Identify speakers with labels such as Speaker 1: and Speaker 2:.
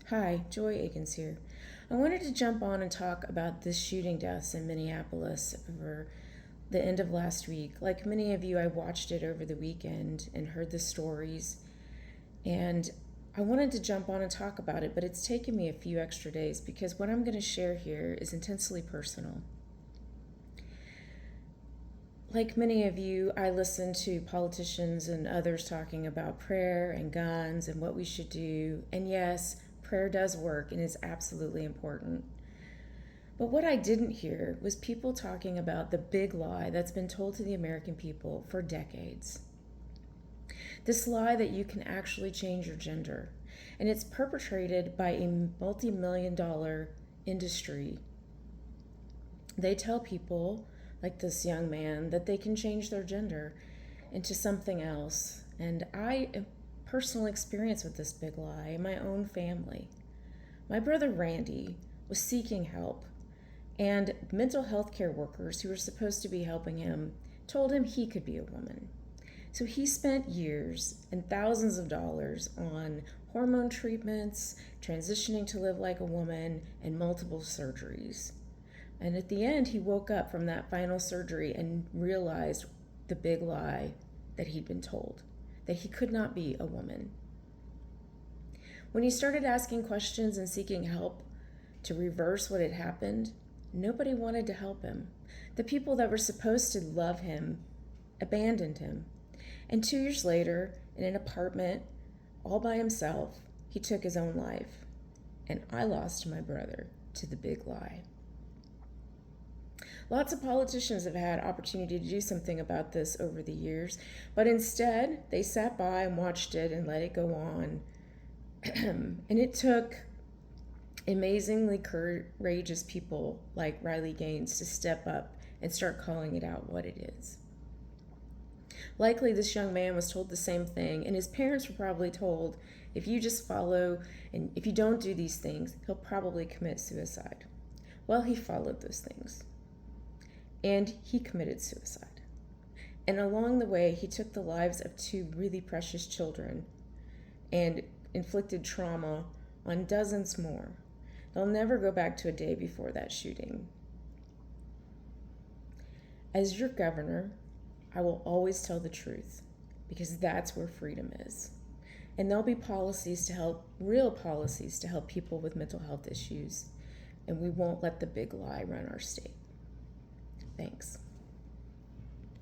Speaker 1: Hi, Joy Akins here. I wanted to jump on and talk about this shooting deaths in Minneapolis over the end of last week. Like many of you, I watched it over the weekend and heard the stories, and I wanted to jump on and talk about it, but it's taken me a few extra days because what I'm going to share here is intensely personal. Like many of you, I listen to politicians and others talking about prayer and guns and what we should do. And yes, prayer does work and is absolutely important. But what I didn't hear was people talking about the big lie that's been told to the American people for decades. This lie that you can actually change your gender. And it's perpetrated by a multi-million-dollar industry. They tell people, like this young man, that they can change their gender into something else. And I have personal experience with this big lie in my own family. My brother Randy was seeking help, and mental health care workers who were supposed to be helping him told him he could be a woman. So he spent years and thousands of dollars on hormone treatments, transitioning to live like a woman, and multiple surgeries. And at the end, he woke up from that final surgery and realized the big lie that he'd been told, that he could not be a woman. When he started asking questions and seeking help to reverse what had happened, nobody wanted to help him. The people that were supposed to love him abandoned him. And 2 years later, in an apartment, all by himself, he took his own life. And I lost my brother to the big lie. Lots of politicians have had opportunity to do something about this over the years, but instead they sat by and watched it and let it go on. And it took amazingly courageous people like Riley Gaines to step up and start calling it out what it is. Likely this young man was told the same thing, and his parents were probably told, if you just follow and if you don't do these things, he'll probably commit suicide. Well, he followed those things. And he committed suicide. And along the way, he took the lives of 2 really precious children and inflicted trauma on dozens more. They'll never go back to a day before that shooting. As your governor, I will always tell the truth because that's where freedom is. And there'll be real policies to help people with mental health issues. And we won't let the big lie run our state. Thanks.